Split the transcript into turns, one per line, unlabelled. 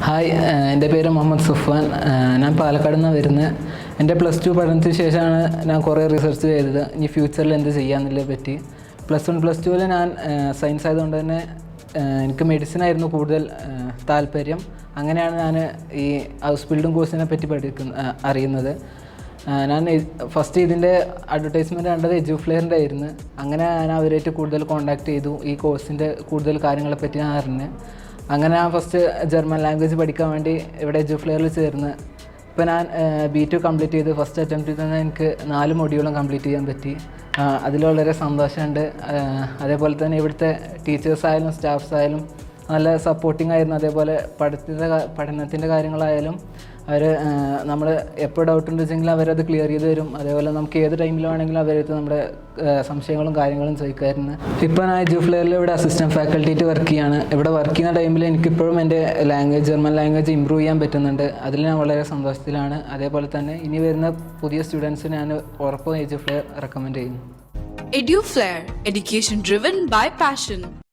Hi, എൻ്റെ പേര് മുഹമ്മദ് സുഫാൻ. ഞാൻ പാലക്കാട് നിന്നാണ് വരുന്നത്. എൻ്റെ +2 പഠനത്തിന് ശേഷമാണ് ഞാൻ കുറേ റിസർച്ച് ചെയ്തത് ഇനി ഫ്യൂച്ചറിൽ എന്ത് ചെയ്യാമെന്നുള്ളതിനെ പറ്റി. +1 +2 ഞാൻ സയൻസ് ആയതുകൊണ്ട് തന്നെ എനിക്ക് മെഡിസിനായിരുന്നു കൂടുതൽ താല്പര്യം. അങ്ങനെയാണ് ഞാൻ ഈ ഹൗസ് ബിൽഡിംഗ് കോഴ്സിനെ പറ്റി അറിയുന്നത്. ഞാൻ ഫസ്റ്റ് ഇതിൻ്റെ അഡ്വർടൈസ്മെൻറ്റ് കണ്ടത് എഡ്യൂഫ്ലെയറിൻ്റെ ആയിരുന്നു. അങ്ങനെ ഞാൻ അവരായിട്ട് കൂടുതൽ കോൺടാക്ട് ചെയ്തു. ഈ കോഴ്സിൻ്റെ കൂടുതൽ കാര്യങ്ങളെപ്പറ്റി ഞാൻ അറിഞ്ഞ് അങ്ങനെ ഞാൻ ഫസ്റ്റ് ജർമ്മൻ ലാംഗ്വേജ് പഠിക്കാൻ വേണ്ടി ഇവിടെ എഡ്യൂഫ്ലെയറിൽ ചേർന്ന്. ഇപ്പോൾ ഞാൻ B2 കംപ്ലീറ്റ് ചെയ്ത് ഫസ്റ്റ് അറ്റംപ്റ്റിൽ തന്നെ എനിക്ക് 4 മൊഡ്യൂളും കംപ്ലീറ്റ് ചെയ്യാൻ പറ്റി. അതിൽ വളരെ സന്തോഷമുണ്ട്. അതേപോലെ തന്നെ ഇവിടുത്തെ ടീച്ചേഴ്സായാലും സ്റ്റാഫ്സായാലും നല്ല സപ്പോർട്ടിംഗ് ആയിരുന്നു. അതേപോലെ പഠനത്തിൻ്റെ കാര്യങ്ങളായാലും അവർ നമ്മൾ എപ്പോൾ ഡൗട്ട് ഉണ്ടെങ്കിൽ അവരത് ക്ലിയർ ചെയ്ത് തരും. അതേപോലെ നമുക്ക് ഏത് ടൈമിൽ വേണമെങ്കിലും അവരടുത്ത് നമ്മുടെ സംശയങ്ങളും കാര്യങ്ങളും ചോദിക്കുമായിരുന്നു. ഇപ്പോൾ ഞാൻ എഡ്യൂഫ്ലെയറിൽ ഇവിടെ അസിസ്റ്റൻറ്റ് ഫാക്കൽറ്റിയായിട്ട് വർക്ക് ചെയ്യാണ്. ഇവിടെ വർക്ക് ചെയ്യുന്ന ടൈമിൽ എനിക്കിപ്പോഴും എൻ്റെ ജർമ്മൻ ലാംഗ്വേജ് ഇമ്പ്രൂവ് ചെയ്യാൻ പറ്റുന്നുണ്ട്. അതിൽ ഞാൻ വളരെ സന്തോഷത്തിലാണ്. അതേപോലെ തന്നെ ഇനി വരുന്ന പുതിയ സ്റ്റുഡൻസിന് ഞാൻ ഉറപ്പും എഡ്യൂഫ്ലെയർ റെക്കമെൻഡ് ചെയ്യുന്നു.
EduFlair, education driven by passion.